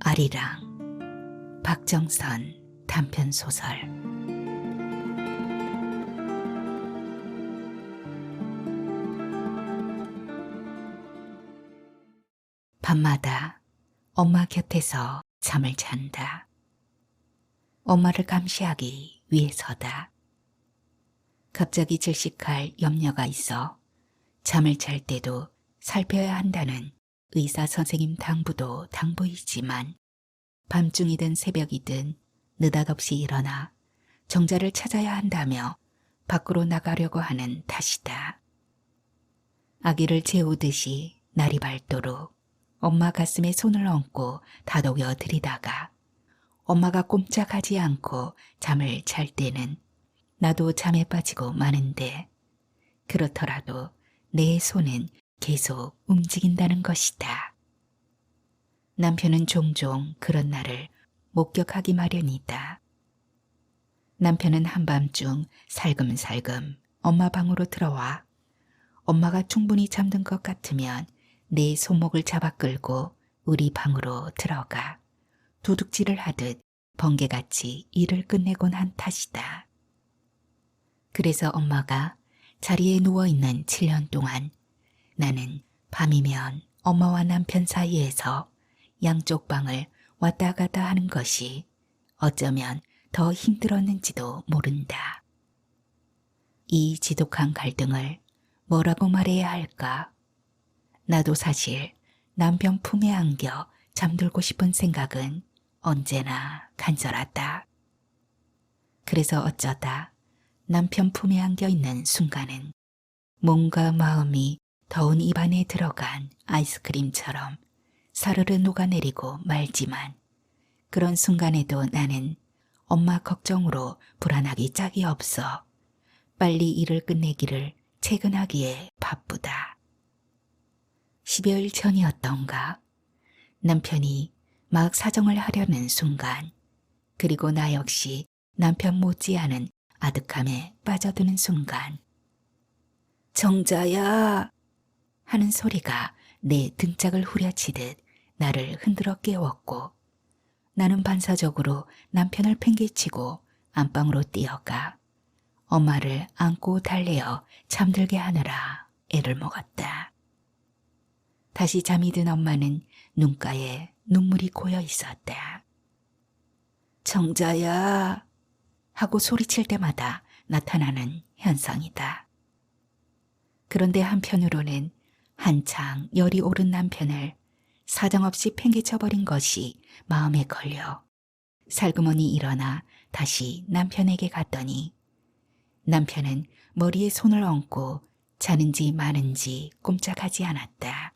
아리랑, 박정선 단편소설. 밤마다 엄마 곁에서 잠을 잔다. 엄마를 감시하기 위해서다. 갑자기 질식할 염려가 있어 잠을 잘 때도 살펴야 한다는 의사 선생님 당부도 당부이지만 밤중이든 새벽이든 느닷없이 일어나 정자를 찾아야 한다며 밖으로 나가려고 하는 탓이다. 아기를 재우듯이 날이 밝도록 엄마 가슴에 손을 얹고 다독여 드리다가 엄마가 꼼짝하지 않고 잠을 잘 때는 나도 잠에 빠지고 마는데 그렇더라도 내 손은 계속 움직인다는 것이다. 남편은 종종 그런 날을 목격하기 마련이다. 남편은 한밤중 살금살금 엄마 방으로 들어와 엄마가 충분히 잠든 것 같으면 내 손목을 잡아 끌고 우리 방으로 들어가 도둑질을 하듯 번개같이 일을 끝내곤 한 탓이다. 그래서 엄마가 자리에 누워있는 7년 동안 나는 밤이면 엄마와 남편 사이에서 양쪽 방을 왔다 갔다 하는 것이 어쩌면 더 힘들었는지도 모른다. 이 지독한 갈등을 뭐라고 말해야 할까? 나도 사실 남편 품에 안겨 잠들고 싶은 생각은 언제나 간절하다. 그래서 어쩌다 남편 품에 안겨 있는 순간은 몸과 마음이 더운 입안에 들어간 아이스크림처럼 사르르 녹아내리고 말지만 그런 순간에도 나는 엄마 걱정으로 불안하기 짝이 없어 빨리 일을 끝내기를 퇴근하기에 바쁘다. 10여일 전이었던가 남편이 막 사정을 하려는 순간 그리고 나 역시 남편 못지않은 아득함에 빠져드는 순간 정자야 하는 소리가 내 등짝을 후려치듯 나를 흔들어 깨웠고 나는 반사적으로 남편을 팽개치고 안방으로 뛰어가 엄마를 안고 달래어 잠들게 하느라 애를 먹었다. 다시 잠이 든 엄마는 눈가에 눈물이 고여 있었다. 정자야 하고 소리칠 때마다 나타나는 현상이다. 그런데 한편으로는 한창 열이 오른 남편을 사정없이 팽개쳐버린 것이 마음에 걸려 살그머니 일어나 다시 남편에게 갔더니 남편은 머리에 손을 얹고 자는지 마는지 꼼짝하지 않았다.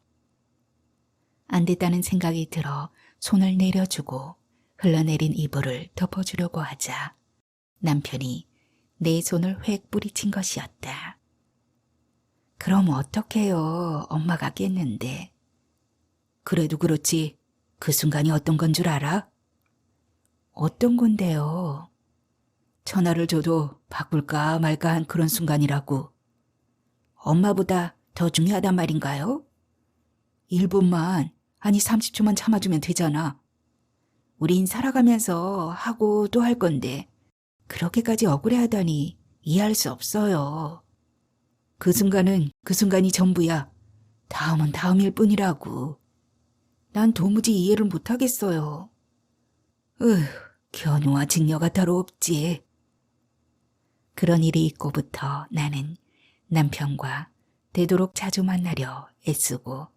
안 됐다는 생각이 들어 손을 내려주고 흘러내린 이불을 덮어주려고 하자 남편이 내 손을 획 뿌리친 것이었다. 그럼 어떡해요? 엄마가 깼는데. 그래도 그렇지. 그 순간이 어떤 건 줄 알아? 어떤 건데요? 전화를 줘도 바꿀까 말까 한 그런 순간이라고. 엄마보다 더 중요하단 말인가요? 1분만, 아니 30초만 참아주면 되잖아. 우린 살아가면서 하고 또 할 건데 그렇게까지 억울해하다니 이해할 수 없어요. 그 순간은 그 순간이 전부야. 다음은 다음일 뿐이라고. 난 도무지 이해를 못하겠어요. 견우와 직녀가 따로 없지. 그런 일이 있고부터 나는 남편과 되도록 자주 만나려 애쓰고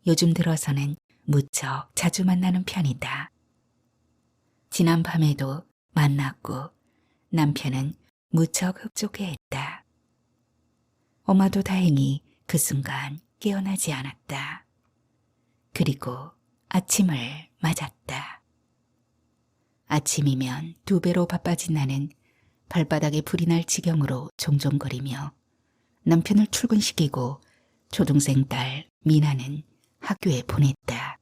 요즘 들어서는 무척 자주 만나는 편이다. 지난 밤에도 만났고 남편은 무척 흡족해했다. 엄마도 다행히 그 순간 깨어나지 않았다. 그리고 아침을 맞았다. 아침이면 2배로 바빠진 나는 발바닥에 불이 날 지경으로 종종거리며 남편을 출근시키고 초등생 딸 미나는 학교에 보냈다.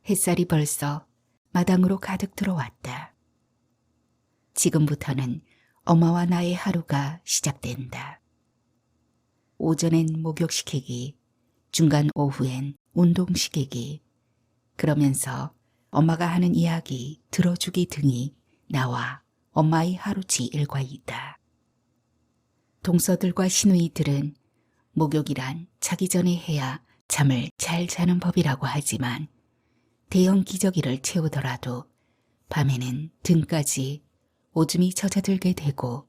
햇살이 벌써 마당으로 가득 들어왔다. 지금부터는 엄마와 나의 하루가 시작된다. 오전엔 목욕시키기, 중간 오후엔 운동시키기, 그러면서 엄마가 하는 이야기 들어주기 등이 나와 엄마의 하루치 일과이다. 동서들과 시누이들은 목욕이란 자기 전에 해야 잠을 잘 자는 법이라고 하지만 대형 기저귀를 채우더라도 밤에는 등까지 오줌이 젖어들게 되고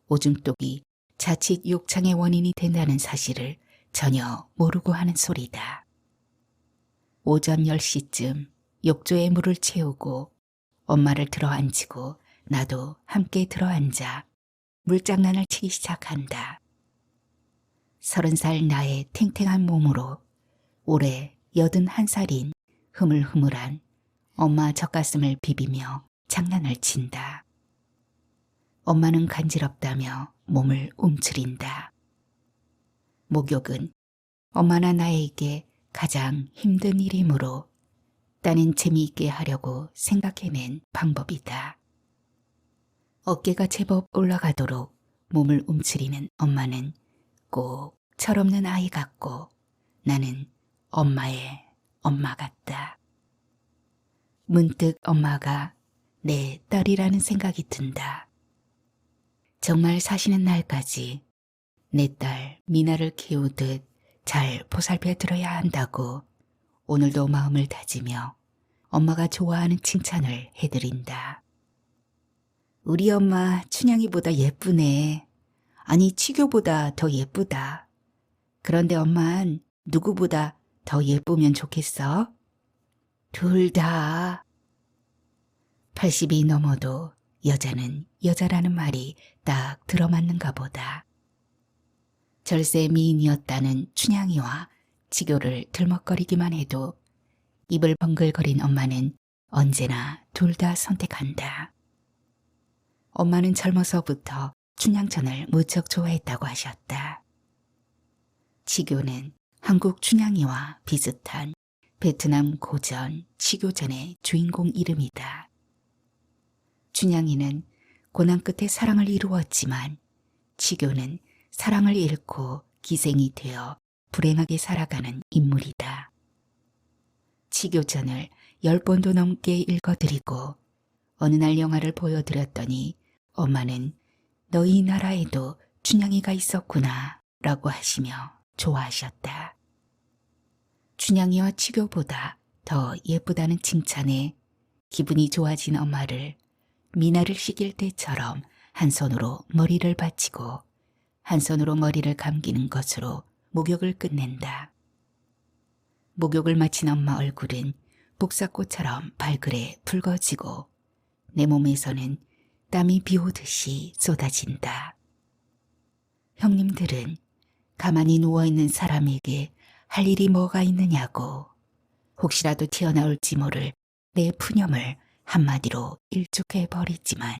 오줌독이 자칫 욕창의 원인이 된다는 사실을 전혀 모르고 하는 소리다. 오전 10시쯤 욕조에 물을 채우고 엄마를 들어앉히고 나도 함께 들어앉아 물장난을 치기 시작한다. 30살 나의 탱탱한 몸으로 올해 81살인 흐물흐물한 엄마 젖가슴을 비비며 장난을 친다. 엄마는 간지럽다며 몸을 움츠린다. 목욕은 엄마나 나에게 가장 힘든 일이므로 딴엔 재미있게 하려고 생각해낸 방법이다. 어깨가 제법 올라가도록 몸을 움츠리는 엄마는 꼭 철없는 아이 같고 나는 엄마의 엄마 같다. 문득 엄마가 내 딸이라는 생각이 든다. 정말 사시는 날까지 내 딸 미나를 키우듯 잘 보살펴 들어야 한다고 오늘도 마음을 다지며 엄마가 좋아하는 칭찬을 해드린다. 우리 엄마 춘향이보다 예쁘네. 아니 치교보다 더 예쁘다. 그런데 엄만 누구보다 더 예쁘면 좋겠어? 둘 다. 80이 넘어도 여자는 여자라는 말이 딱 들어맞는가 보다. 절세 미인이었다는 춘향이와 치교를 들먹거리기만 해도 입을 번글거린 엄마는 언제나 둘 다 선택한다. 엄마는 젊어서부터 춘향전을 무척 좋아했다고 하셨다. 치교는 한국 춘향이와 비슷한 베트남 고전 치교전의 주인공 이름이다. 춘향이는 고난 끝에 사랑을 이루었지만 치교는 사랑을 잃고 기생이 되어 불행하게 살아가는 인물이다. 치교전을 10번도 넘게 읽어드리고 어느 날 영화를 보여드렸더니 엄마는 너희 나라에도 춘향이가 있었구나 라고 하시며 좋아하셨다. 춘향이와 치교보다 더 예쁘다는 칭찬에 기분이 좋아진 엄마를 미나를 식일 때처럼 한 손으로 머리를 받치고 한 손으로 머리를 감기는 것으로 목욕을 끝낸다. 목욕을 마친 엄마 얼굴은 복사꽃처럼 발그레 붉어지고 내 몸에서는 땀이 비 오듯이 쏟아진다. 형님들은 가만히 누워있는 사람에게 할 일이 뭐가 있느냐고 혹시라도 튀어나올지 모를 내 푸념을 한마디로 일축해버리지만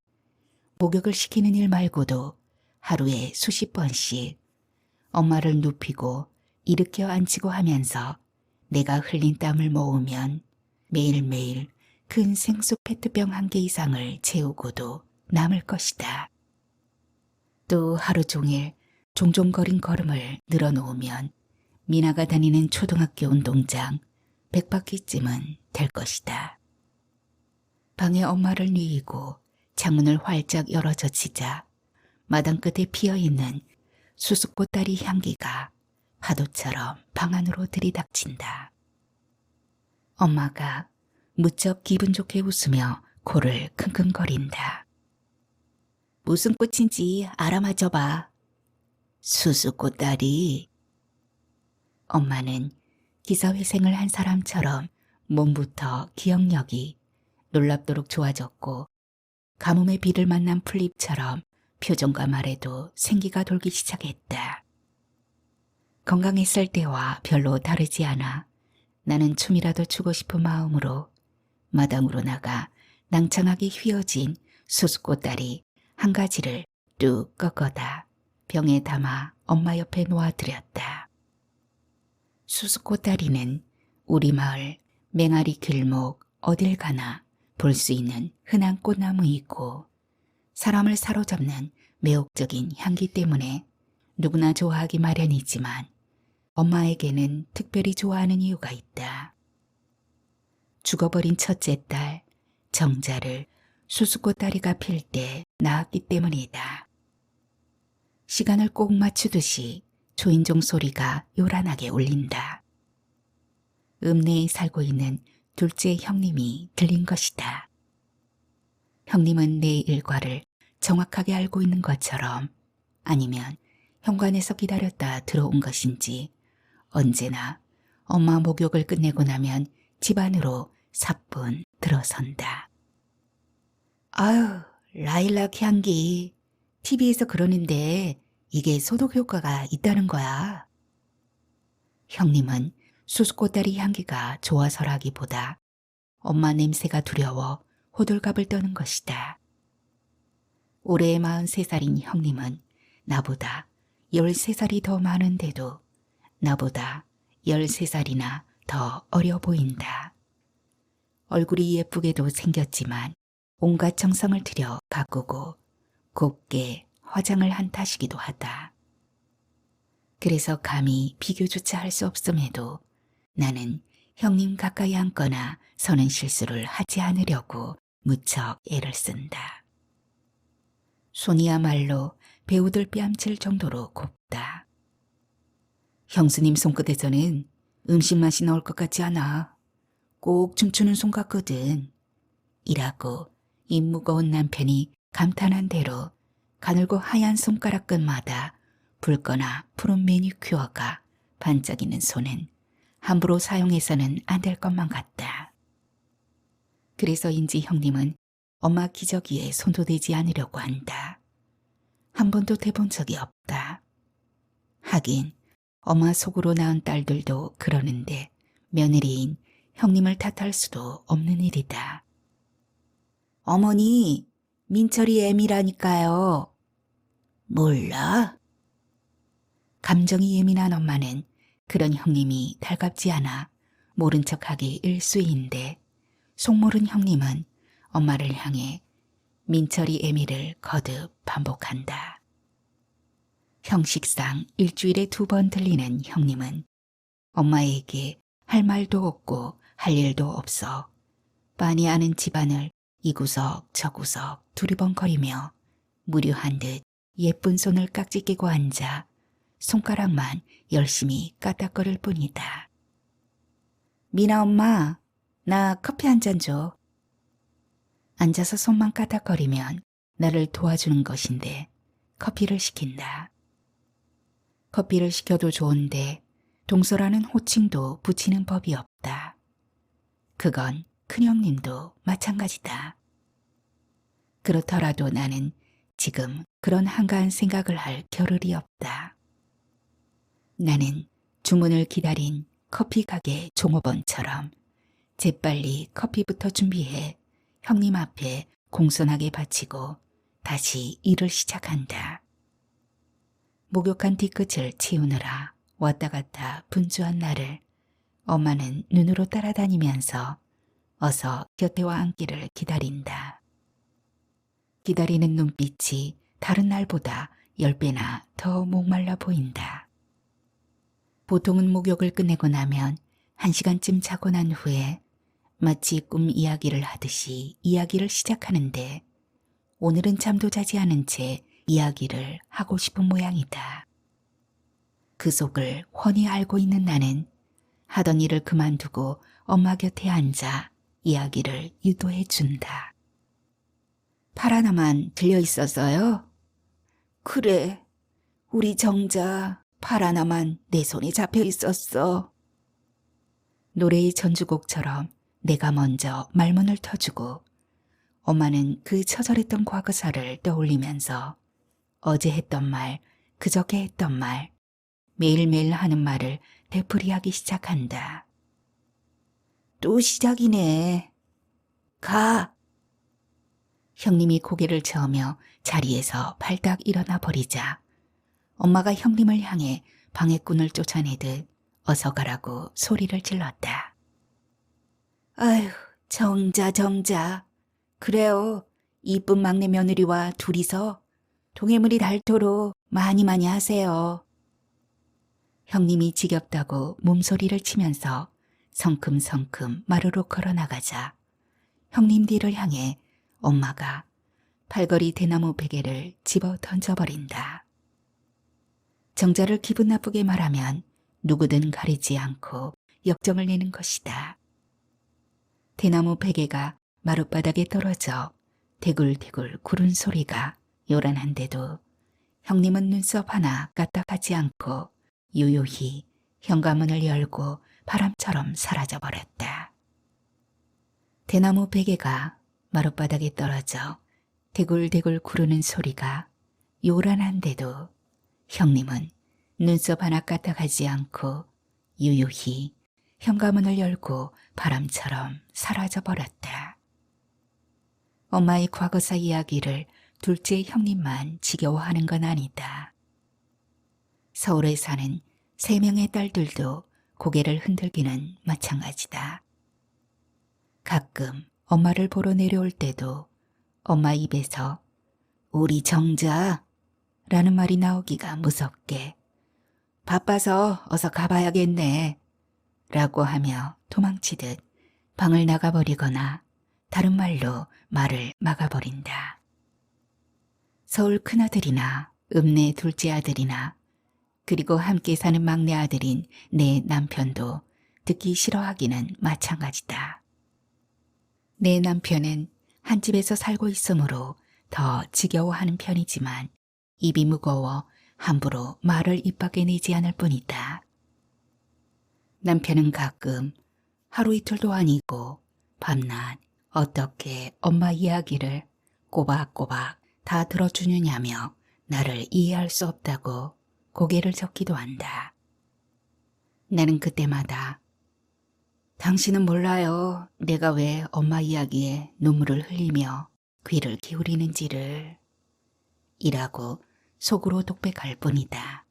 목욕을 시키는 일 말고도 하루에 수십 번씩 엄마를 눕히고 일으켜 앉히고 하면서 내가 흘린 땀을 모으면 매일매일 큰 생수 페트병 1개 이상을 채우고도 남을 것이다. 또 하루 종일 종종거린 걸음을 늘어놓으면 미나가 다니는 초등학교 운동장 100바퀴쯤은 될 것이다. 방에 엄마를 누이고 창문을 활짝 열어 젖히자 마당 끝에 피어있는 수수꽃다리 향기가 파도처럼 방 안으로 들이닥친다. 엄마가 무척 기분 좋게 웃으며 코를 킁킁거린다. 무슨 꽃인지 알아맞혀봐. 수수꽃다리. 엄마는 기사회생을 한 사람처럼 몸부터 기억력이 놀랍도록 좋아졌고 가뭄의 비를 만난 풀잎처럼 표정과 말에도 생기가 돌기 시작했다. 건강했을 때와 별로 다르지 않아 나는 춤이라도 추고 싶은 마음으로 마당으로 나가 낭창하게 휘어진 수수꽃다리 1가지를 뚝 꺾어다 병에 담아 엄마 옆에 놓아드렸다. 수수꽃다리는 우리 마을 맹아리 길목 어딜 가나 볼 수 있는 흔한 꽃나무이고 사람을 사로잡는 매혹적인 향기 때문에 누구나 좋아하기 마련이지만 엄마에게는 특별히 좋아하는 이유가 있다. 죽어버린 첫째 딸 정자를 수수꽃다리가 필 때 낳았기 때문이다. 시간을 꼭 맞추듯이 초인종 소리가 요란하게 울린다. 읍내에 살고 있는 둘째 형님이 들린 것이다. 형님은 내 일과를 정확하게 알고 있는 것처럼 아니면 현관에서 기다렸다 들어온 것인지 언제나 엄마 목욕을 끝내고 나면 집 안으로 사뿐 들어선다. 아유, 라일락 향기. TV에서 그러는데 이게 소독 효과가 있다는 거야. 형님은 수수꽃다리 향기가 좋아서라기보다 엄마 냄새가 두려워 호들갑을 떠는 것이다. 올해 43살인 형님은 나보다 13살이 더 많은데도 나보다 13살이나 더 어려 보인다. 얼굴이 예쁘게도 생겼지만 온갖 정성을 들여 가꾸고 곱게 화장을 한 탓이기도 하다. 그래서 감히 비교조차 할 수 없음에도 나는 형님 가까이 앉거나 서는 실수를 하지 않으려고 무척 애를 쓴다. 손이야말로 배우들 뺨칠 정도로 곱다. 형수님 손끝에서는 음식 맛이 나올 것 같지 않아. 꼭 춤추는 손 같거든. 이라고 입 무거운 남편이 감탄한 대로 가늘고 하얀 손가락 끝마다 붉거나 푸른 매니큐어가 반짝이는 손은 함부로 사용해서는 안 될 것만 같다. 그래서인지 형님은 엄마 기저귀에 손도 대지 않으려고 한다. 한 번도 대본 적이 없다. 하긴 엄마 속으로 낳은 딸들도 그러는데 며느리인 형님을 탓할 수도 없는 일이다. 어머니, 민철이 애미라니까요. 몰라? 감정이 예민한 엄마는 그런 형님이 달갑지 않아 모른 척하기 일쑤인데 속모른 형님은 엄마를 향해 민철이 애미를 거듭 반복한다. 형식상 일주일에 2번 들리는 형님은 엄마에게 할 말도 없고 할 일도 없어 빤히 아는 집안을 이구석 저구석 두리번거리며 무료한 듯 예쁜 손을 깍지 끼고 앉아 손가락만 열심히 까딱거릴 뿐이다. 미나 엄마, 나 커피 한 잔 줘. 앉아서 손만 까딱거리면 나를 도와주는 것인데 커피를 시킨다. 커피를 시켜도 좋은데 동서라는 호칭도 붙이는 법이 없다. 그건 큰형님도 마찬가지다. 그렇더라도 나는 지금 그런 한가한 생각을 할 겨를이 없다. 나는 주문을 기다린 커피 가게 종업원처럼 재빨리 커피부터 준비해 형님 앞에 공손하게 바치고 다시 일을 시작한다. 목욕한 뒤끝을 치우느라 왔다 갔다 분주한 나를 엄마는 눈으로 따라다니면서 어서 곁에 와 앉기를 기다린다. 기다리는 눈빛이 다른 날보다 10배나 더 목말라 보인다. 보통은 목욕을 끝내고 나면 1시간쯤 자고 난 후에 마치 꿈 이야기를 하듯이 이야기를 시작하는데 오늘은 잠도 자지 않은 채 이야기를 하고 싶은 모양이다. 그 속을 훤히 알고 있는 나는 하던 일을 그만두고 엄마 곁에 앉아 이야기를 유도해 준다. 팔 하나만 들려 있었어요? 그래, 우리 정자 팔 하나만 내 손에 잡혀 있었어. 노래의 전주곡처럼 내가 먼저 말문을 터주고 엄마는 그 처절했던 과거사를 떠올리면서 어제 했던 말, 그저께 했던 말, 매일매일 하는 말을 되풀이하기 시작한다. 또 시작이네. 가. 형님이 고개를 저으며 자리에서 발딱 일어나 버리자 엄마가 형님을 향해 방해꾼을 쫓아내듯 어서 가라고 소리를 질렀다. 아휴, 정자. 그래요. 이쁜 막내 며느리와 둘이서 동해물이 닳도록 많이 하세요. 형님이 지겹다고 몸소리를 치면서 성큼성큼 마루로 걸어나가자 형님 뒤를 향해 엄마가 팔걸이 대나무 베개를 집어 던져버린다. 정자를 기분 나쁘게 말하면 누구든 가리지 않고 역정을 내는 것이다. 대나무 베개가 마룻바닥에 떨어져 대굴대굴 구른 소리가 요란한데도 형님은 눈썹 하나 까딱하지 않고 유유히 현관문을 열고 바람처럼 사라져버렸다. 대나무 베개가 마룻바닥에 떨어져 대굴대굴 구르는 소리가 요란한데도 형님은 눈썹 하나 까딱하지 않고 유유히 현관문을 열고 바람처럼 사라져버렸다. 엄마의 과거사 이야기를 둘째 형님만 지겨워하는 건 아니다. 서울에 사는 3명의 딸들도 고개를 흔들기는 마찬가지다. 가끔 엄마를 보러 내려올 때도 엄마 입에서 우리 정자 라는 말이 나오기가 무섭게 바빠서 어서 가봐야겠네 라고 하며 도망치듯 방을 나가버리거나 다른 말로 말을 막아버린다. 서울 큰아들이나 읍내 둘째 아들이나 그리고 함께 사는 막내 아들인 내 남편도 듣기 싫어하기는 마찬가지다. 내 남편은 한 집에서 살고 있으므로 더 지겨워하는 편이지만 입이 무거워 함부로 말을 입 밖에 내지 않을 뿐이다. 남편은 가끔 하루 이틀도 아니고 밤낮 어떻게 엄마 이야기를 꼬박꼬박 다 들어주느냐며 나를 이해할 수 없다고 고개를 젓기도 한다. 나는 그때마다 당신은 몰라요. 내가 왜 엄마 이야기에 눈물을 흘리며 귀를 기울이는지를 이라고 속으로 독백할 뿐이다.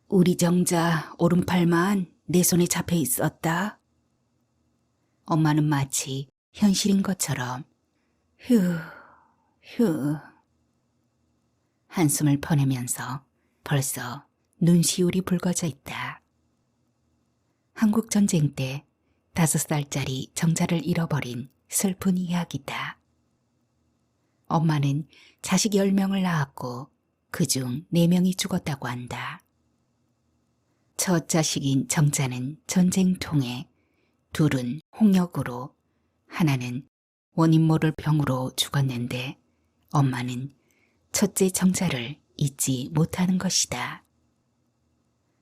우리 정자 오른팔만 내 손에 잡혀 있었다. 엄마는 마치 현실인 것처럼 휴 한숨을 퍼내면서 벌써 눈시울이 붉어져 있다. 한국전쟁 때 5살짜리 정자를 잃어버린 슬픈 이야기다. 엄마는 자식 10명을 낳았고 그중 4명이 죽었다고 한다. 첫 자식인 정자는 전쟁통에, 둘은 홍역으로, 하나는 원인 모를 병으로 죽었는데 엄마는 첫째 정자를 잊지 못하는 것이다.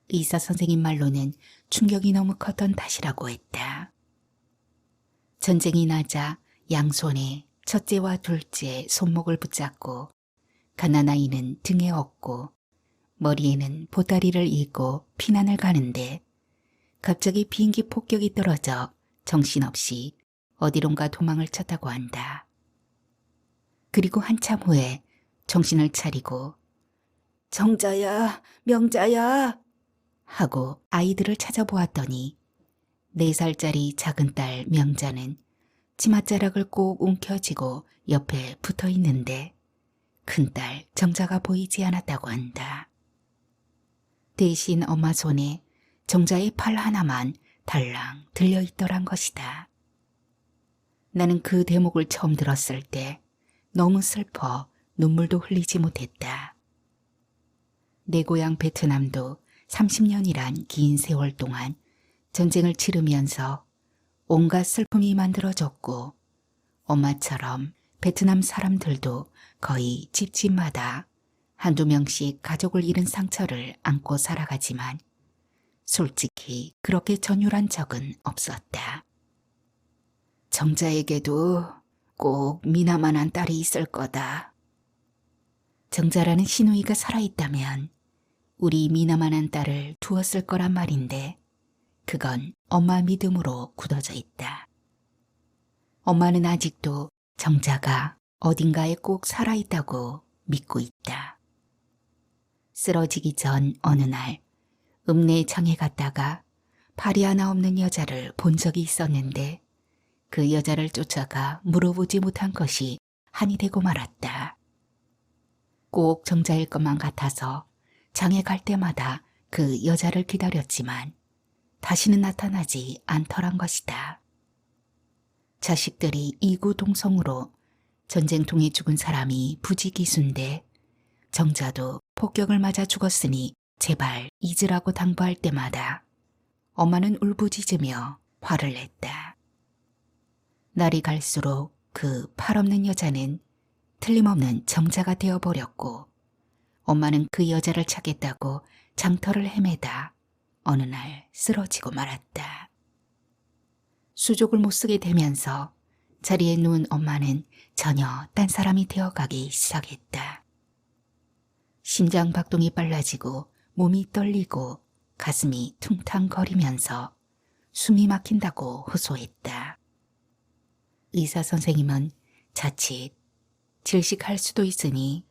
의사 선생님 말로는 충격이 너무 컸던 탓이라고 했다. 전쟁이 나자 양손에 첫째와 둘째 손목을 붙잡고 갓난아이는 등에 업고 머리에는 보따리를 이고 피난을 가는데 갑자기 비행기 폭격이 떨어져 정신없이 어디론가 도망을 쳤다고 한다. 그리고 한참 후에 정신을 차리고 정자야, 명자야 하고 아이들을 찾아보았더니 4살짜리 작은 딸 명자는 치맛자락을 꼭 움켜쥐고 옆에 붙어 있는데 큰딸 정자가 보이지 않았다고 한다. 대신 엄마 손에 정자의 팔 하나만 달랑 들려있더란 것이다. 나는 그 대목을 처음 들었을 때 너무 슬퍼 눈물도 흘리지 못했다. 내 고향 베트남도 30년이란 긴 세월 동안 전쟁을 치르면서 온갖 슬픔이 만들어졌고 엄마처럼 베트남 사람들도 거의 집집마다 한두 명씩 가족을 잃은 상처를 안고 살아가지만 솔직히 그렇게 전율한 적은 없었다. 정자에게도 꼭 미나만한 딸이 있을 거다. 정자라는 시누이가 살아있다면 우리 미나만한 딸을 두었을 거란 말인데 그건 엄마 믿음으로 굳어져 있다. 엄마는 아직도 정자가 어딘가에 꼭 살아있다고 믿고 있다. 쓰러지기 전 어느 날 읍내 장에 갔다가 팔이 하나 없는 여자를 본 적이 있었는데 그 여자를 쫓아가 물어보지 못한 것이 한이 되고 말았다. 꼭 정자일 것만 같아서 장에 갈 때마다 그 여자를 기다렸지만 다시는 나타나지 않더란 것이다. 자식들이 이구동성으로 전쟁통에 죽은 사람이 부지기수인데 정자도 폭격을 맞아 죽었으니 제발 잊으라고 당부할 때마다 엄마는 울부짖으며 화를 냈다. 날이 갈수록 그 팔없는 여자는 틀림없는 정자가 되어버렸고 엄마는 그 여자를 찾겠다고 장터를 헤매다 어느 날 쓰러지고 말았다. 수족을 못 쓰게 되면서 자리에 누운 엄마는 전혀 딴 사람이 되어가기 시작했다. 심장 박동이 빨라지고 몸이 떨리고 가슴이 퉁탕거리면서 숨이 막힌다고 호소했다. 의사 선생님은 자칫 질식할 수도 있으니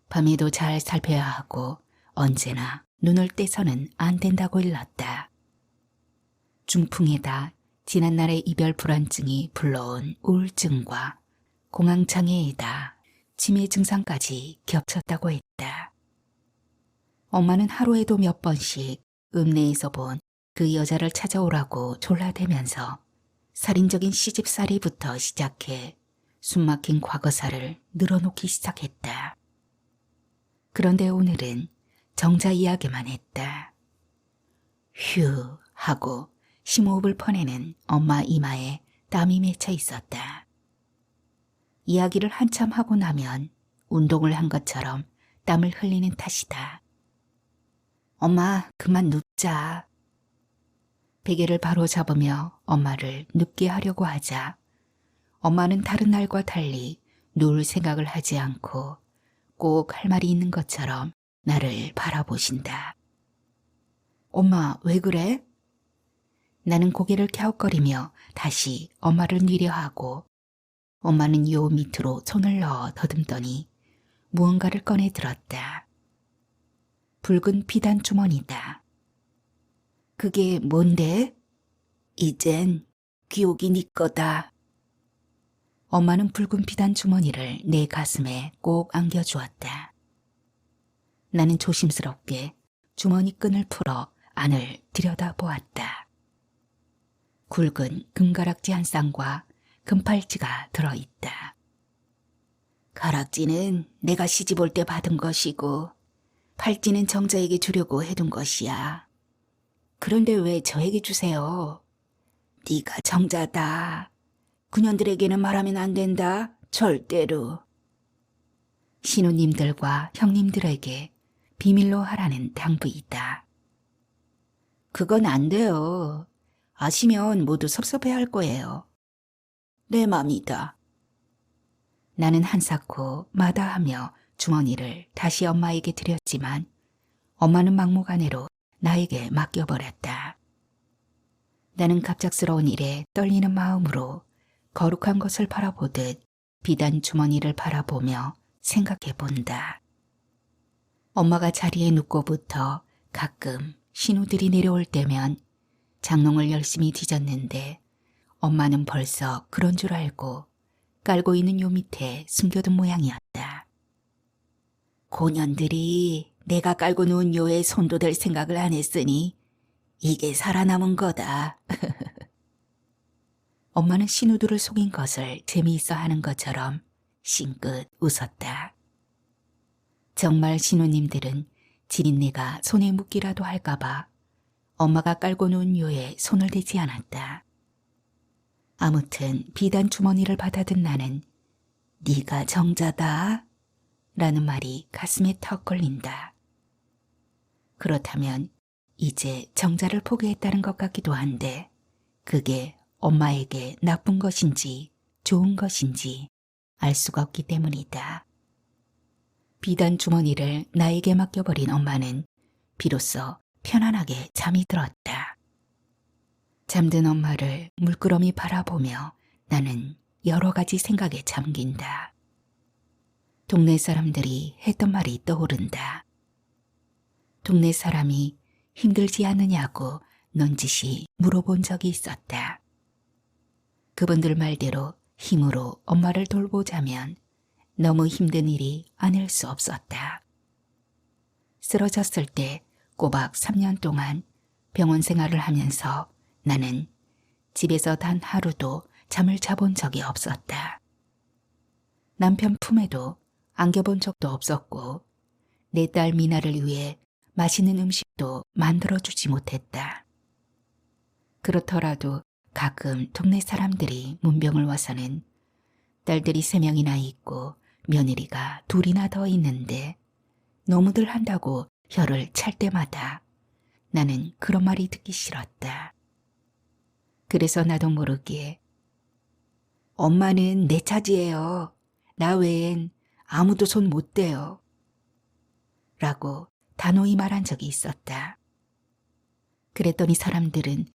밤에도 잘 살펴야 하고 언제나 눈을 떼서는 안 된다고 일렀다. 중풍에다 지난날의 이별 불안증이 불러온 우울증과 공황장애에다 치매 증상까지 겹쳤다고 했다. 엄마는 하루에도 몇 번씩 읍내에서 본 그 여자를 찾아오라고 졸라대면서 살인적인 시집살이부터 시작해 숨막힌 과거사를 늘어놓기 시작했다. 그런데 오늘은 정자 이야기만 했다. 휴 하고 심호흡을 퍼내는 엄마 이마에 땀이 맺혀 있었다. 이야기를 한참 하고 나면 운동을 한 것처럼 땀을 흘리는 탓이다. 엄마 그만 눕자. 베개를 바로 잡으며 엄마를 눕게 하려고 하자 엄마는 다른 날과 달리 누울 생각을 하지 않고 꼭 할 말이 있는 것처럼 나를 바라보신다. 엄마 왜 그래? 나는 고개를 갸웃거리며 다시 엄마를 뉘려하고 엄마는 요 밑으로 손을 넣어 더듬더니 무언가를 꺼내 들었다. 붉은 비단 주머니다. 그게 뭔데? 이젠 귀옥이 네 거다. 엄마는 붉은 비단 주머니를 내 가슴에 꼭 안겨주었다. 나는 조심스럽게 주머니 끈을 풀어 안을 들여다보았다. 굵은 금가락지 한 쌍과 금팔찌가 들어있다. 가락지는 내가 시집 올 때 받은 것이고 팔찌는 정자에게 주려고 해둔 것이야. 그런데 왜 저에게 주세요? 네가 정자다. 그년들에게는 말하면 안 된다. 절대로. 신우님들과 형님들에게 비밀로 하라는 당부이다. 그건 안 돼요. 아시면 모두 섭섭해할 거예요. 내 맘이다. 나는 한사코 마다하며 주머니를 다시 엄마에게 드렸지만 엄마는 막무가내로 나에게 맡겨버렸다. 나는 갑작스러운 일에 떨리는 마음으로 거룩한 것을 바라보듯 비단 주머니를 바라보며 생각해 본다. 엄마가 자리에 눕고부터 가끔 신우들이 내려올 때면 장롱을 열심히 뒤졌는데 엄마는 벌써 그런 줄 알고 깔고 있는 요 밑에 숨겨둔 모양이었다. 고년들이 내가 깔고 누운 요에 손도 댈 생각을 안 했으니 이게 살아남은 거다. 엄마는 신우들을 속인 것을 재미있어 하는 것처럼 싱긋 웃었다. 정말 신우님들은 지린내가 손에 묻기라도 할까봐 엄마가 깔고 누운 요에 손을 대지 않았다. 아무튼 비단 주머니를 받아든 나는 네가 정자다 라는 말이 가슴에 턱 걸린다. 그렇다면 이제 정자를 포기했다는 것 같기도 한데 그게 엄마에게 나쁜 것인지 좋은 것인지 알 수가 없기 때문이다. 비단 주머니를 나에게 맡겨버린 엄마는 비로소 편안하게 잠이 들었다. 잠든 엄마를 물끄러미 바라보며 나는 여러 가지 생각에 잠긴다. 동네 사람들이 했던 말이 떠오른다. 동네 사람이 힘들지 않느냐고 넌지시 물어본 적이 있었다. 그분들 말대로 힘으로 엄마를 돌보자면 너무 힘든 일이 아닐 수 없었다. 쓰러졌을 때 꼬박 3년 동안 병원 생활을 하면서 나는 집에서 단 하루도 잠을 자본 적이 없었다. 남편 품에도 안겨본 적도 없었고 내 딸 미나를 위해 맛있는 음식도 만들어주지 못했다. 그렇더라도 가끔 동네 사람들이 문병을 와서는 딸들이 3명이나 있고 며느리가 2이나 더 있는데 너무들 한다고 혀를 찰 때마다 나는 그런 말이 듣기 싫었다. 그래서 나도 모르게 엄마는 내 차지예요. 나 외엔 아무도 손 못 대요. 라고 단호히 말한 적이 있었다. 그랬더니 사람들은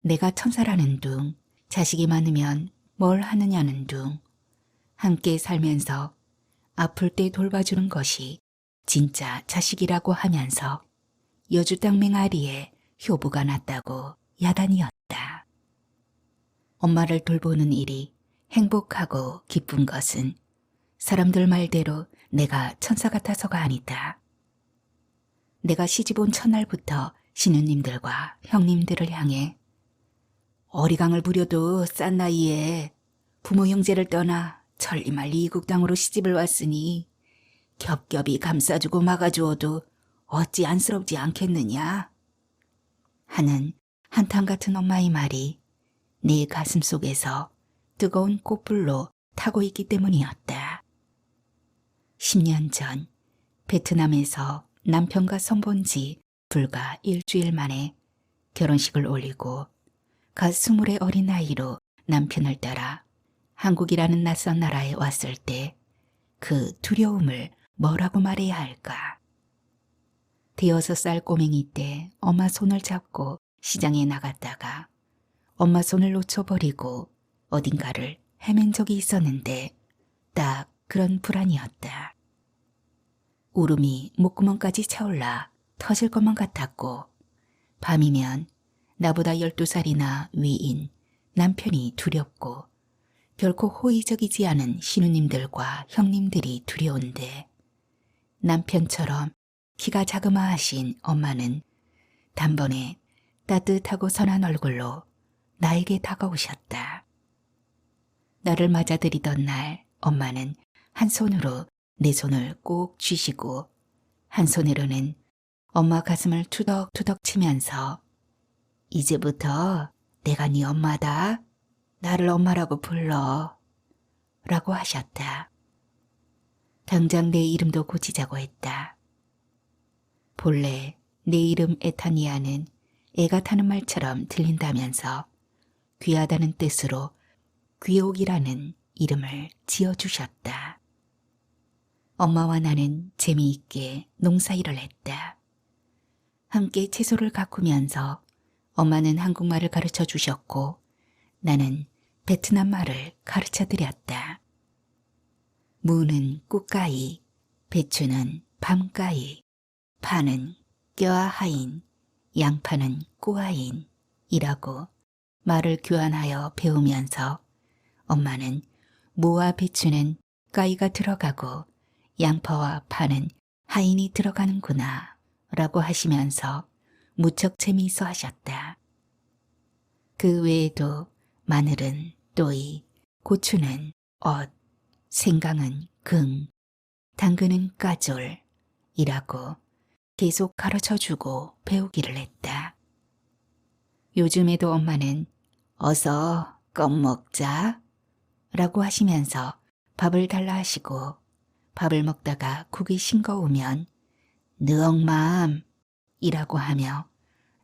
내가 천사라는 둥, 자식이 많으면 뭘 하느냐는 둥, 함께 살면서 아플 때 돌봐주는 것이 진짜 자식이라고 하면서 여주 땅 맹아리에 효부가 났다고 야단이었다. 엄마를 돌보는 일이 행복하고 기쁜 것은 사람들 말대로 내가 천사 같아서가 아니다. 내가 시집 온 첫날부터 시누님들과 형님들을 향해 어리광을 부려도 싼 나이에 부모 형제를 떠나 천리말리 이국 땅으로 시집을 왔으니 겹겹이 감싸주고 막아주어도 어찌 안쓰럽지 않겠느냐 하는 한탄 같은 엄마의 말이 내 가슴 속에서 뜨거운 꽃불로 타고 있기 때문이었다. 10년 전 베트남에서 남편과 선본 지 불과 일주일 만에 결혼식을 올리고 갓 20의 어린 나이로 남편을 따라 한국이라는 낯선 나라에 왔을 때 그 두려움을 뭐라고 말해야 할까. 6살 꼬맹이 때 엄마 손을 잡고 시장에 나갔다가 엄마 손을 놓쳐버리고 어딘가를 헤맨 적이 있었는데 딱 그런 불안이었다. 울음이 목구멍까지 차올라 터질 것만 같았고 밤이면 나보다 12살이나 위인 남편이 두렵고 결코 호의적이지 않은 시누님들과 형님들이 두려운데 남편처럼 키가 자그마하신 엄마는 단번에 따뜻하고 선한 얼굴로 나에게 다가오셨다. 나를 맞아들이던 날 엄마는 한 손으로 내 손을 꼭 쥐시고 한 손으로는 엄마 가슴을 투덕투덕 치면서 이제부터 내가 네 엄마다. 나를 엄마라고 불러. 라고 하셨다. 당장 내 이름도 고치자고 했다. 본래 내 이름 에타니아는 애가 타는 말처럼 들린다면서 귀하다는 뜻으로 귀옥이라는 이름을 지어주셨다. 엄마와 나는 재미있게 농사일을 했다. 함께 채소를 가꾸면서 엄마는 한국말을 가르쳐 주셨고 나는 베트남 말을 가르쳐 드렸다. 무는 꾸까이, 배추는 밤까이, 파는 껴아하인, 양파는 꾸아인 이라고 말을 교환하여 배우면서 엄마는 무와 배추는 까이가 들어가고 양파와 파는 하인이 들어가는구나 라고 하시면서 무척 재미있어 하셨다. 그 외에도 마늘은 또이, 고추는 엇, 생강은 금, 당근은 까졸이라고 계속 가르쳐주고 배우기를 했다. 요즘에도 엄마는 어서 껌 먹자 라고 하시면서 밥을 달라 하시고 밥을 먹다가 국이 싱거우면 느엉맘 이라고 하며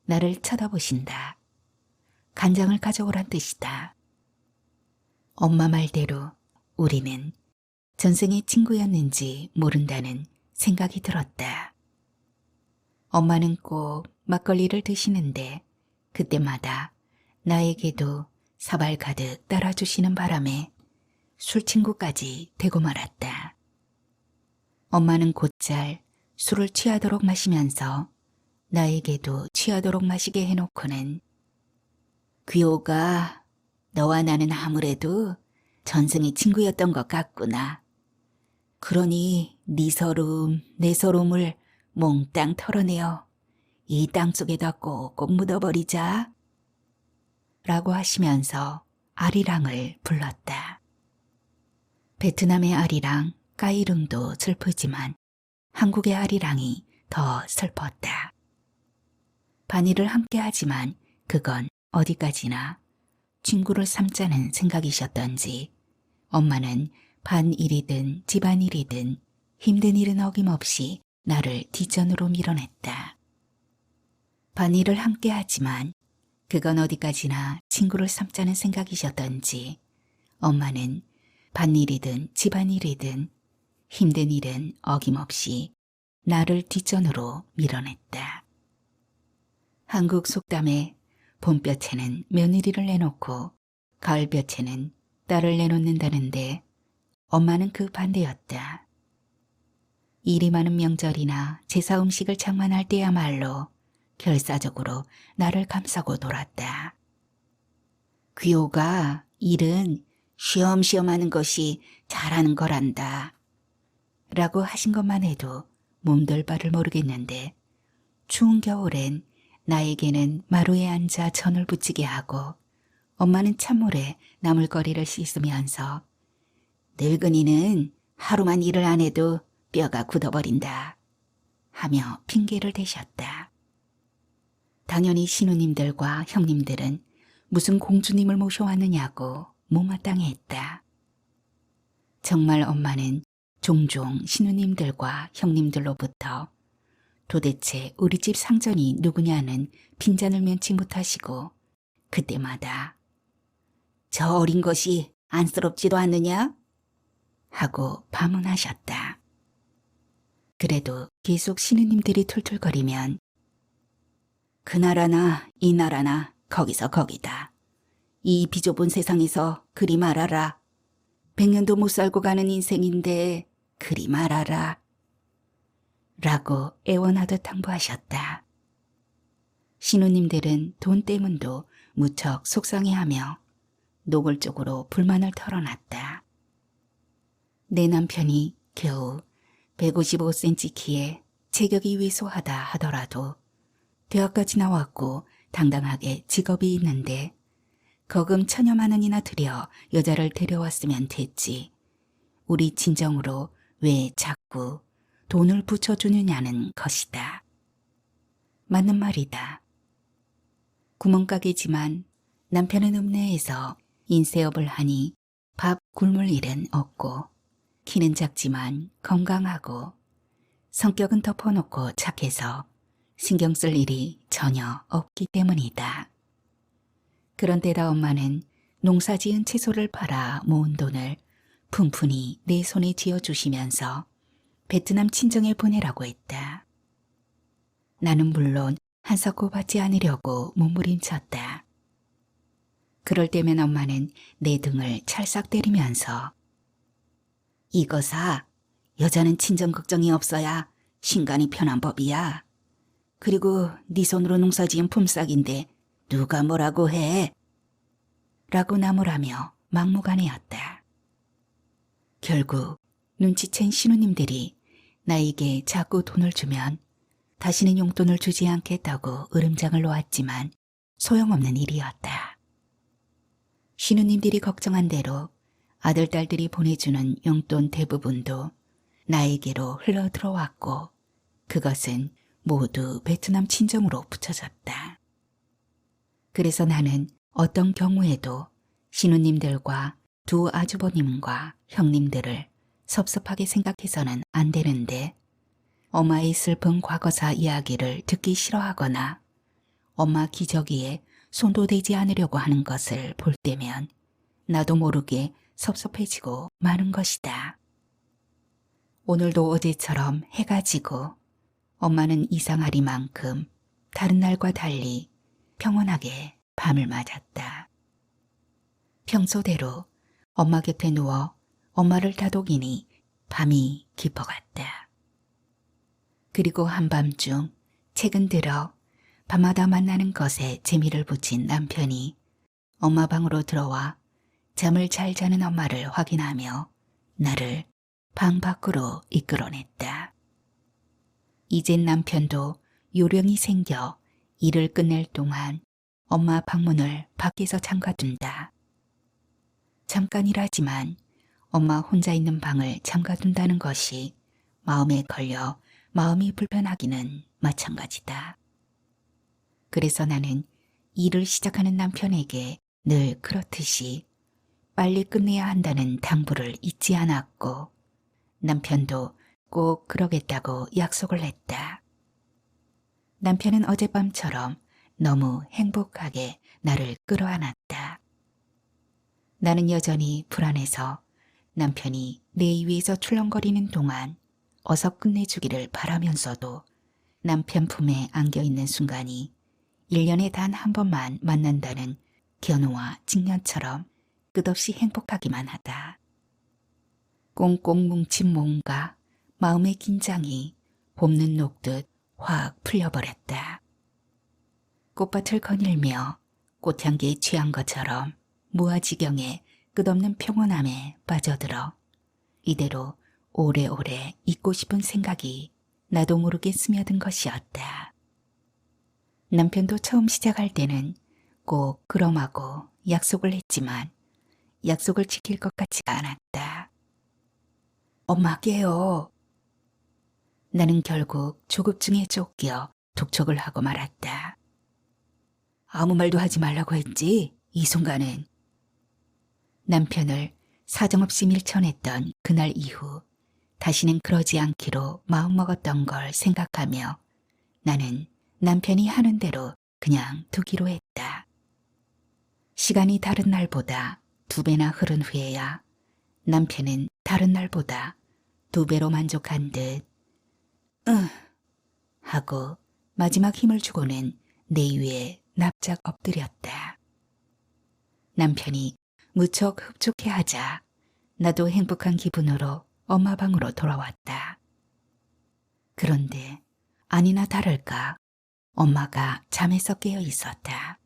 나를 쳐다보신다. 간장을 가져오란 뜻이다. 엄마 말대로 우리는 전생의 친구였는지 모른다는 생각이 들었다. 엄마는 꼭 막걸리를 드시는데 그때마다 나에게도 사발 가득 따라주시는 바람에 술친구까지 되고 말았다. 엄마는 곧잘 술을 취하도록 마시면서 나에게도 취하도록 마시게 해놓고는 귀호가 너와 나는 아무래도 전생의 친구였던 것 같구나. 그러니 네 서름, 내 서름을 몽땅 털어내어 이 땅속에다 꼭꼭 묻어버리자. 라고 하시면서 아리랑을 불렀다. 베트남의 아리랑 까이릉도 슬프지만 한국의 아리랑이 더 슬펐다. 반일을 함께 하지만 그건 어디까지나 친구를 삼자는 생각이셨던지 엄마는 반일이든 집안일이든 힘든 일은 어김없이 나를 뒷전으로 밀어냈다. 반일을 함께 하지만 그건 어디까지나 친구를 삼자는 생각이셨던지 엄마는 반일이든 집안일이든 힘든 일은 어김없이 나를 뒷전으로 밀어냈다. 한국 속담에 봄볕에는 며느리를 내놓고 가을볕에는 딸을 내놓는다는데 엄마는 그 반대였다. 일이 많은 명절이나 제사 음식을 장만할 때야말로 결사적으로 나를 감싸고 놀았다. 귀호가 일은 쉬엄쉬엄 하는 것이 잘하는 거란다. 라고 하신 것만 해도 몸둘 바를 모르겠는데 추운 겨울엔 나에게는 마루에 앉아 전을 부치게 하고 엄마는 찬물에 나물거리를 씻으면서 늙은이는 하루만 일을 안 해도 뼈가 굳어버린다 하며 핑계를 대셨다. 당연히 신우님들과 형님들은 무슨 공주님을 모셔왔느냐고 못마땅해했다. 정말 엄마는 종종 신우님들과 형님들로부터 도대체 우리 집 상전이 누구냐는 빈잔을 면치 못하시고 그때마다 저 어린 것이 안쓰럽지도 않느냐? 하고 반문하셨다. 그래도 계속 신우님들이 툴툴거리면 그 나라나 이 나라나 거기서 거기다. 이 비좁은 세상에서 그리 말아라. 100년도 못 살고 가는 인생인데 그리 말아라. 라고 애원하듯 당부하셨다. 신우님들은 돈 때문도 무척 속상해하며 노골적으로 불만을 털어놨다. 내 남편이 겨우 155cm 키에 체격이 왜소하다 하더라도 대학까지 나왔고 당당하게 직업이 있는데 거금 1000여만 원이나 들여 여자를 데려왔으면 됐지. 우리 친정으로 왜 자꾸 돈을 붙여주느냐는 것이다. 맞는 말이다. 구멍가게지만 남편은 읍내에서 인쇄업을 하니 밥 굶을 일은 없고 키는 작지만 건강하고 성격은 덮어놓고 착해서 신경 쓸 일이 전혀 없기 때문이다. 그런데다 엄마는 농사지은 채소를 팔아 모은 돈을 푼푼히 내 손에 쥐어주시면서 베트남 친정에 보내라고 했다. 나는 물론 한석고 받지 않으려고 몸부림쳤다. 그럴 때면 엄마는 내 등을 찰싹 때리면서 이거사, 여자는 친정 걱정이 없어야 신간이 편한 법이야. 그리고 네 손으로 농사지은 품삯인데 누가 뭐라고 해? 라고 나무라며 막무가내였다. 결국 눈치챈 신우님들이 나에게 자꾸 돈을 주면 다시는 용돈을 주지 않겠다고 으름장을 놓았지만 소용없는 일이었다. 신우님들이 걱정한 대로 아들, 딸들이 보내주는 용돈 대부분도 나에게로 흘러들어왔고 그것은 모두 베트남 친정으로 붙여졌다. 그래서 나는 어떤 경우에도 신우님들과 두 아주버님과 형님들을 섭섭하게 생각해서는 안 되는데 엄마의 슬픈 과거사 이야기를 듣기 싫어하거나 엄마 기저귀에 손도 대지 않으려고 하는 것을 볼 때면 나도 모르게 섭섭해지고 마는 것이다. 오늘도 어제처럼 해가 지고 엄마는 이상하리만큼 다른 날과 달리 평온하게 밤을 맞았다. 평소대로 엄마 곁에 누워 엄마를 다독이니 밤이 깊어갔다. 그리고 한밤중 최근 들어 밤마다 만나는 것에 재미를 붙인 남편이 엄마 방으로 들어와 잠을 잘 자는 엄마를 확인하며 나를 방 밖으로 이끌어냈다. 이젠 남편도 요령이 생겨 일을 끝낼 동안 엄마 방문을 밖에서 잠가둔다. 잠깐이라지만 엄마 혼자 있는 방을 잠가둔다는 것이 마음에 걸려 마음이 불편하기는 마찬가지다. 그래서 나는 일을 시작하는 남편에게 늘 그렇듯이 빨리 끝내야 한다는 당부를 잊지 않았고 남편도 꼭 그러겠다고 약속을 했다. 남편은 어젯밤처럼 너무 행복하게 나를 끌어안았다. 나는 여전히 불안해서 남편이 내 위에서 출렁거리는 동안 어서 끝내주기를 바라면서도 남편 품에 안겨있는 순간이 1년에 단 한 번만 만난다는 견우와 직년처럼 끝없이 행복하기만 하다. 꽁꽁 뭉친 몸과 마음의 긴장이 봄눈 녹듯 확 풀려버렸다. 꽃밭을 거닐며 꽃향기에 취한 것처럼 무아지경의 끝없는 평온함에 빠져들어 이대로 오래오래 있고 싶은 생각이 나도 모르게 스며든 것이었다. 남편도 처음 시작할 때는 꼭 그럼하고 약속을 했지만 약속을 지킬 것 같지가 않았다. 엄마 깨요. 나는 결국 조급증에 쫓겨 독촉을 하고 말았다. 아무 말도 하지 말라고 했지, 이 순간은. 남편을 사정없이 밀쳐냈던 그날 이후 다시는 그러지 않기로 마음먹었던 걸 생각하며 나는 남편이 하는 대로 그냥 두기로 했다. 시간이 다른 날보다 2배나 흐른 후에야 남편은 다른 날보다 2배로 만족한 듯 하고 마지막 힘을 주고는 내 위에 납작 엎드렸다. 남편이 무척 흡족해하자 나도 행복한 기분으로 엄마 방으로 돌아왔다. 그런데 아니나 다를까 엄마가 잠에서 깨어 있었다.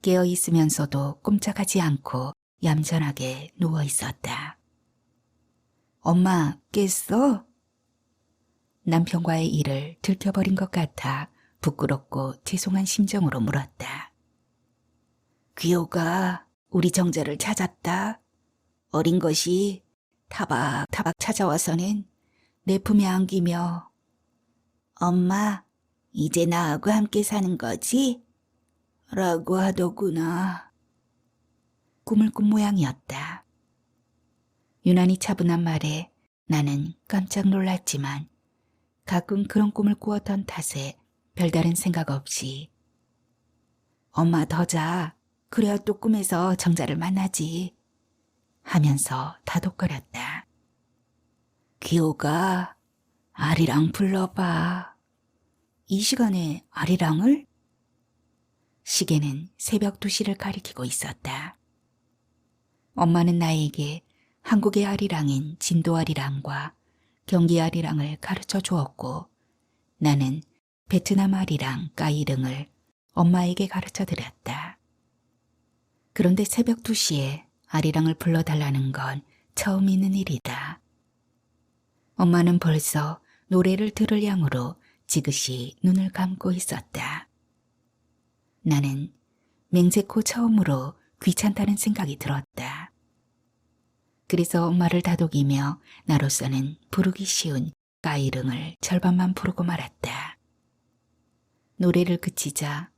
깨어 있으면서도 꼼짝하지 않고 얌전하게 누워 있었다. 엄마 깼어? 남편과의 일을 들켜버린 것 같아 부끄럽고 죄송한 심정으로 물었다. 귀호가 우리 정자를 찾았다. 어린 것이 타박타박 찾아와서는 내 품에 안기며 엄마 이제 나하고 함께 사는 거지? 라고 하더구나. 꿈을 꾼 모양이었다. 유난히 차분한 말에 나는 깜짝 놀랐지만 가끔 그런 꿈을 꾸었던 탓에 별다른 생각 없이 엄마 더 자. 그래야 또 꿈에서 정자를 만나지. 하면서 다독거렸다. 귀호가 아리랑 불러봐. 이 시간에 아리랑을? 시계는 새벽 2시를 가리키고 있었다. 엄마는 나에게 한국의 아리랑인 진도 아리랑과 경기 아리랑을 가르쳐 주었고 나는 베트남 아리랑 까이릉을 엄마에게 가르쳐 드렸다. 그런데 새벽 2시에 아리랑을 불러달라는 건 처음 있는 일이다. 엄마는 벌써 노래를 들을 양으로 지그시 눈을 감고 있었다. 나는 맹세코 처음으로 귀찮다는 생각이 들었다. 그래서 엄마를 다독이며 나로서는 부르기 쉬운 까이릉을 절반만 부르고 말았다. 노래를 그치자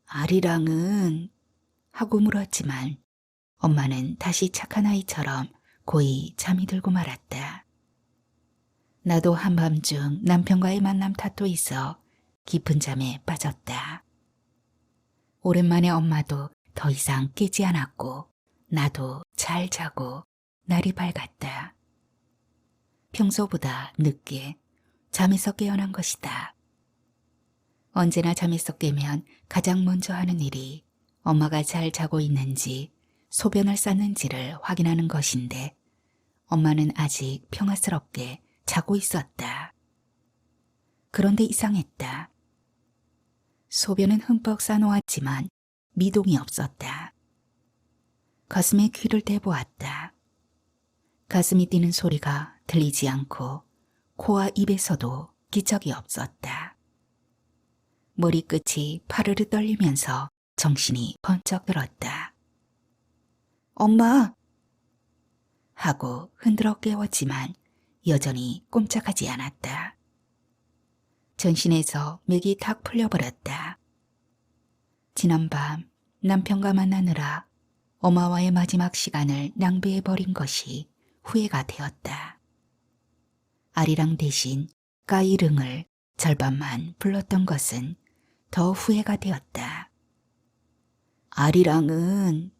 아리랑은 하고 물었지만 엄마는 다시 착한 아이처럼 고이 잠이 들고 말았다. 나도 한밤중 남편과의 만남 탓도 있어 깊은 잠에 빠졌다. 오랜만에 엄마도 더 이상 깨지 않았고 나도 잘 자고 날이 밝았다. 평소보다 늦게 잠에서 깨어난 것이다. 언제나 잠에서 깨면 가장 먼저 하는 일이 엄마가 잘 자고 있는지 소변을 쌌는지를 확인하는 것인데 엄마는 아직 평화스럽게 자고 있었다. 그런데 이상했다. 소변은 흠뻑 싸놓았지만 미동이 없었다. 가슴에 귀를 대보았다. 가슴이 뛰는 소리가 들리지 않고 코와 입에서도 기척이 없었다. 머리끝이 파르르 떨리면서 정신이 번쩍 들었다. 엄마! 하고 흔들어 깨웠지만 여전히 꼼짝하지 않았다. 전신에서 맥이 탁 풀려버렸다. 지난밤 남편과 만나느라 엄마와의 마지막 시간을 낭비해버린 것이 후회가 되었다. 아리랑 대신 까이릉을 절반만 불렀던 것은 더 후회가 되었다. 아리랑은?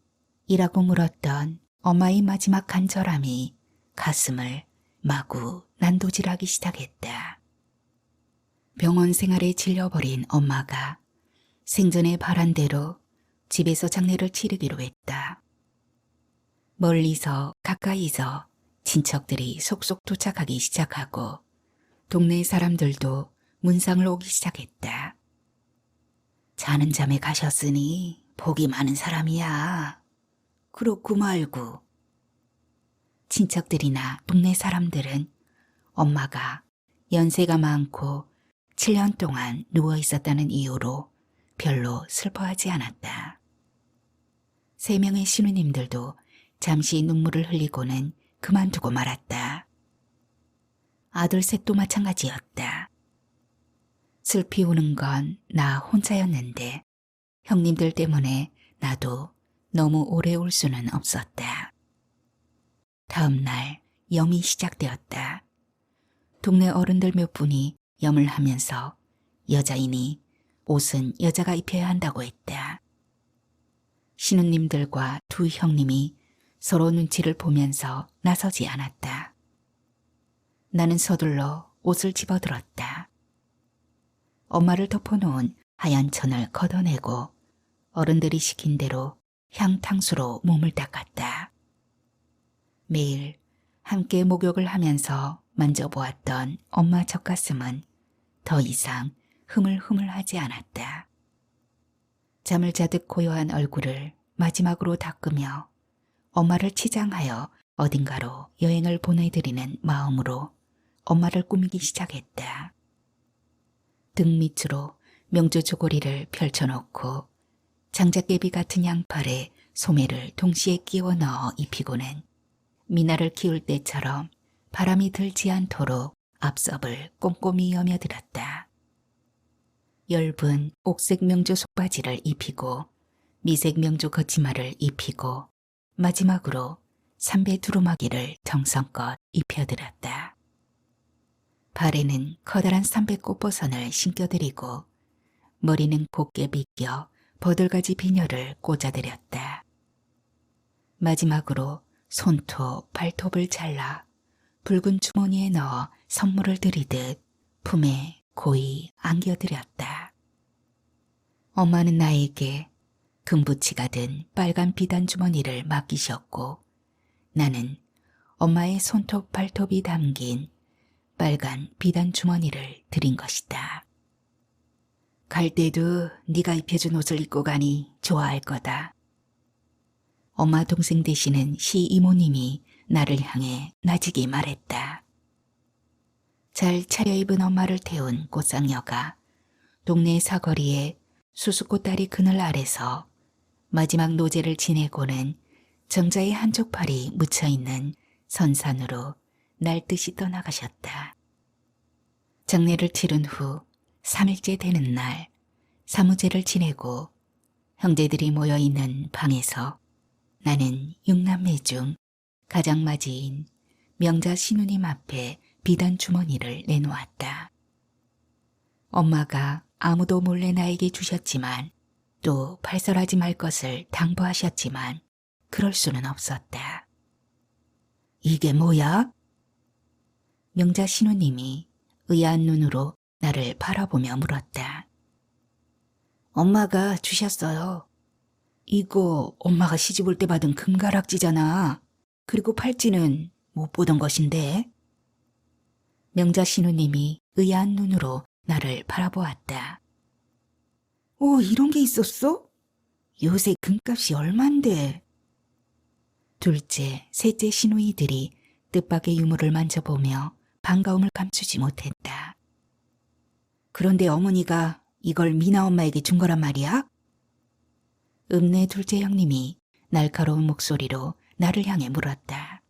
이라고 물었던 엄마의 마지막 간절함이 가슴을 마구 난도질하기 시작했다. 병원 생활에 질려버린 엄마가 생전에 바란 대로 집에서 장례를 치르기로 했다. 멀리서 가까이서 친척들이 속속 도착하기 시작하고 동네 사람들도 문상을 오기 시작했다. 자는 잠에 가셨으니 복이 많은 사람이야. 그렇고 말고. 친척들이나 동네 사람들은 엄마가 연세가 많고 7년 동안 누워 있었다는 이유로 별로 슬퍼하지 않았다. 3명의 신우님들도 잠시 눈물을 흘리고는 그만두고 말았다. 아들 셋도 마찬가지였다. 슬피 우는 건 나 혼자였는데 형님들 때문에 나도 너무 오래 울 수는 없었다. 다음 날 염이 시작되었다. 동네 어른들 몇 분이 염을 하면서 여자이니 옷은 여자가 입혀야 한다고 했다. 신우님들과 두 형님이 서로 눈치를 보면서 나서지 않았다. 나는 서둘러 옷을 집어들었다. 엄마를 덮어놓은 하얀 천을 걷어내고 어른들이 시킨 대로 향탕수로 몸을 닦았다. 매일 함께 목욕을 하면서 만져보았던 엄마 젖가슴은 더 이상 흐물흐물하지 않았다. 잠을 자듯 고요한 얼굴을 마지막으로 닦으며 엄마를 치장하여 어딘가로 여행을 보내드리는 마음으로 엄마를 꾸미기 시작했다. 등 밑으로 명주 조고리를 펼쳐놓고 장작개비 같은 양팔에 소매를 동시에 끼워 넣어 입히고는 미나를 키울 때처럼 바람이 들지 않도록 앞섭을 꼼꼼히 여며들었다. 엷은 옥색 명주 속바지를 입히고 미색 명주 걷치마를 입히고 마지막으로 삼배 두루마기를 정성껏 입혀들었다. 발에는 커다란 삼배 꽃보선을 신겨드리고 머리는 곱게 빗겨 버들가지 비녀를 꽂아드렸다. 마지막으로 손톱, 발톱을 잘라 붉은 주머니에 넣어 선물을 드리듯 품에 고이 안겨드렸다. 엄마는 나에게 금부치가 든 빨간 비단 주머니를 맡기셨고 나는 엄마의 손톱, 발톱이 담긴 빨간 비단 주머니를 드린 것이다. 갈 때도 네가 입혀준 옷을 입고 가니 좋아할 거다. 엄마 동생 되시는 시이모님이 나를 향해 나지게 말했다. 잘 차려입은 엄마를 태운 꽃상녀가 동네 사거리에 수수꽃다리 그늘 아래서 마지막 노제를 지내고는 정자의 한쪽 팔이 묻혀있는 선산으로 날듯이 떠나가셨다. 장례를 치른 후 3일째 되는 날 사무제를 지내고 형제들이 모여있는 방에서 나는 6남매 중 가장 맞이인 명자 신우님 앞에 비단 주머니를 내놓았다. 엄마가 아무도 몰래 나에게 주셨지만 또 발설하지 말 것을 당부하셨지만 그럴 수는 없었다. 이게 뭐야? 명자 신우님이 의아한 눈으로 나를 바라보며 물었다. 엄마가 주셨어요. 이거 엄마가 시집 올 때 받은 금가락지잖아. 그리고 팔찌는 못 보던 것인데. 명자 신우님이 의아한 눈으로 나를 바라보았다. 이런 게 있었어? 요새 금값이 얼만데. 둘째, 셋째 신우이들이 뜻밖의 유물을 만져보며 반가움을 감추지 못했다. 그런데 어머니가 이걸 미나 엄마에게 준 거란 말이야? 읍내 둘째 형님이 날카로운 목소리로 나를 향해 물었다.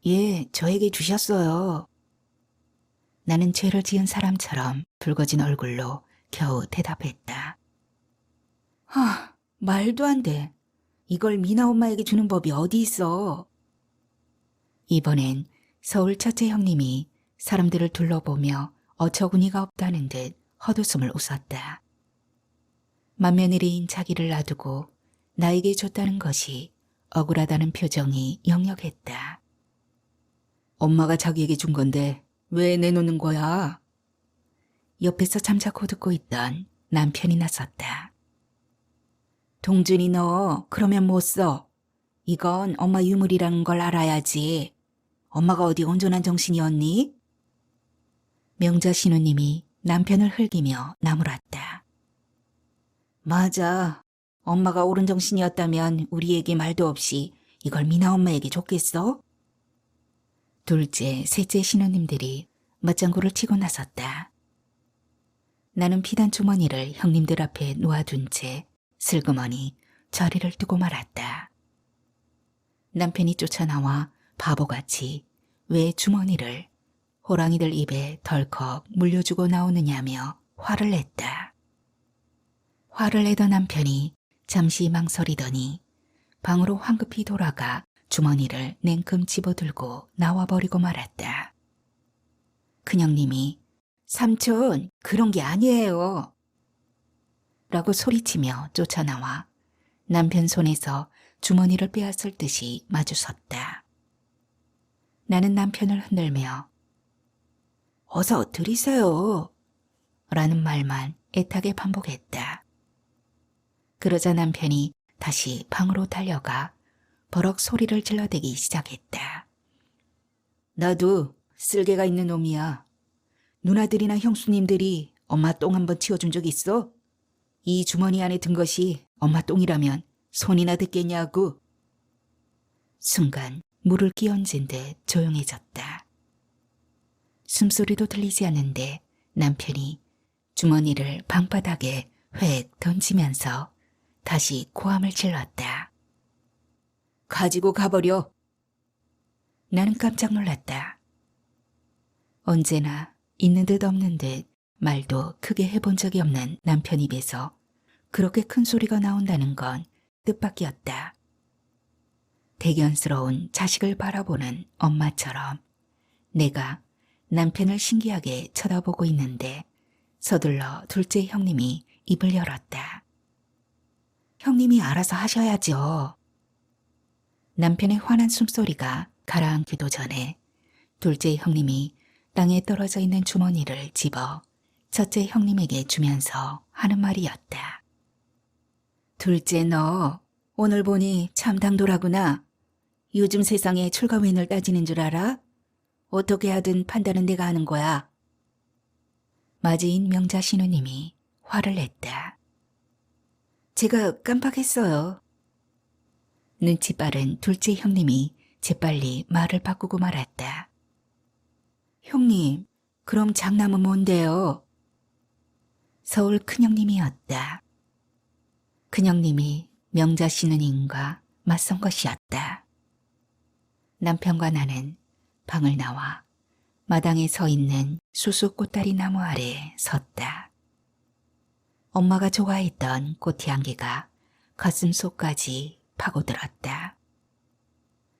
예, 저에게 주셨어요. 나는 죄를 지은 사람처럼 붉어진 얼굴로 겨우 대답했다. 말도 안 돼. 이걸 미나 엄마에게 주는 법이 어디 있어? 이번엔 서울 첫째 형님이 사람들을 둘러보며 어처구니가 없다는 듯 헛웃음을 웃었다. 맏며느리인 자기를 놔두고 나에게 줬다는 것이 억울하다는 표정이 역력했다. 엄마가 자기에게 준 건데 왜 내놓는 거야? 옆에서 잠자코 듣고 있던 남편이 나섰다. 동준이 너 그러면 못 써. 이건 엄마 유물이라는 걸 알아야지. 엄마가 어디 온전한 정신이었니? 명자 신우님이 남편을 흘기며 나무랐다. 맞아. 엄마가 옳은 정신이었다면 우리에게 말도 없이 이걸 미나 엄마에게 줬겠어? 둘째, 셋째 신우님들이 맞장구를 치고 나섰다. 나는 피단 주머니를 형님들 앞에 놓아둔 채 슬그머니 자리를 뜨고 말았다. 남편이 쫓아나와 바보같이 왜 주머니를 호랑이들 입에 덜컥 물려주고 나오느냐며 화를 냈다. 화를 내던 남편이 잠시 망설이더니 방으로 황급히 돌아가 주머니를 냉큼 집어들고 나와버리고 말았다. 큰형님이 삼촌 그런 게 아니에요. 라고 소리치며 쫓아나와 남편 손에서 주머니를 빼앗을 듯이 마주섰다. 나는 남편을 흔들며 어서 들이세요 라는 말만 애타게 반복했다. 그러자 남편이 다시 방으로 달려가 버럭 소리를 질러대기 시작했다. 나도 쓸개가 있는 놈이야. 누나들이나 형수님들이 엄마 똥 한번 치워준 적 있어? 이 주머니 안에 든 것이 엄마 똥이라면 손이나 듣겠냐고. 순간 물을 끼얹은 듯 조용해졌다. 숨소리도 들리지 않는데 남편이 주머니를 방바닥에 획 던지면서 다시 고함을 질렀다. 가지고 가버려. 나는 깜짝 놀랐다. 언제나 있는 듯 없는 듯 말도 크게 해본 적이 없는 남편 입에서 그렇게 큰 소리가 나온다는 건 뜻밖이었다. 대견스러운 자식을 바라보는 엄마처럼 내가 남편을 신기하게 쳐다보고 있는데 서둘러 둘째 형님이 입을 열었다. 형님이 알아서 하셔야죠. 남편의 화난 숨소리가 가라앉기도 전에 둘째 형님이 땅에 떨어져 있는 주머니를 집어 첫째 형님에게 주면서 하는 말이었다. 둘째 너 오늘 보니 참 당돌하구나. 요즘 세상에 출가윈을 따지는 줄 알아? 어떻게 하든 판단은 내가 하는 거야. 맞이인 명자 신우님이 화를 냈다. 제가 깜빡했어요. 눈치 빠른 둘째 형님이 재빨리 말을 바꾸고 말았다. 형님, 그럼 장남은 뭔데요? 서울 큰형님이었다. 큰형님이 명자 신우님과 맞선 것이었다. 남편과 나는 방을 나와 마당에 서 있는 수수 꽃다리 나무 아래 섰다. 엄마가 좋아했던 꽃향기가 가슴속까지 파고들었다.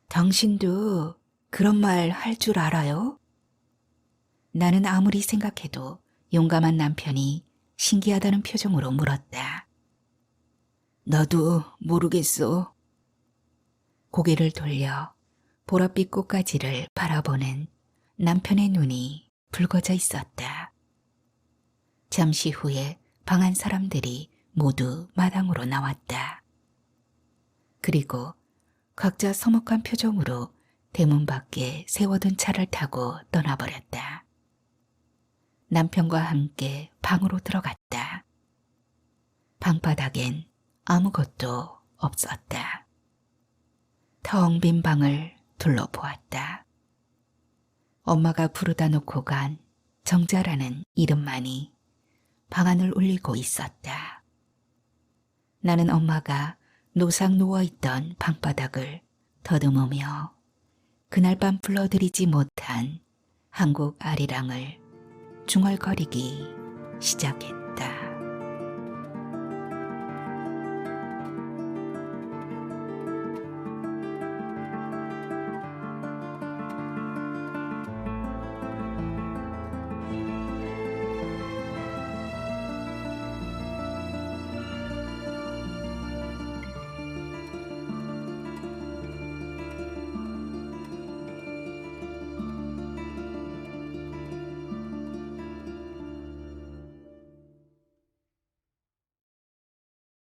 당신도 그런 말 할 줄 알아요? 나는 아무리 생각해도 용감한 남편이 신기하다는 표정으로 물었다. 나도 모르겠어. 고개를 돌려 보랏빛 꽃가지를 바라보는 남편의 눈이 붉어져 있었다. 잠시 후에 방 안 사람들이 모두 마당으로 나왔다. 그리고 각자 서먹한 표정으로 대문 밖에 세워둔 차를 타고 떠나버렸다. 남편과 함께 방으로 들어갔다. 방바닥엔 아무것도 없었다. 텅 빈 방을 둘러보았다. 엄마가 부르다 놓고 간 정자라는 이름만이 방안을 울리고 있었다. 나는 엄마가 노상 누워있던 방바닥을 더듬으며 그날 밤 불러들이지 못한 한국 아리랑을 중얼거리기 시작했다.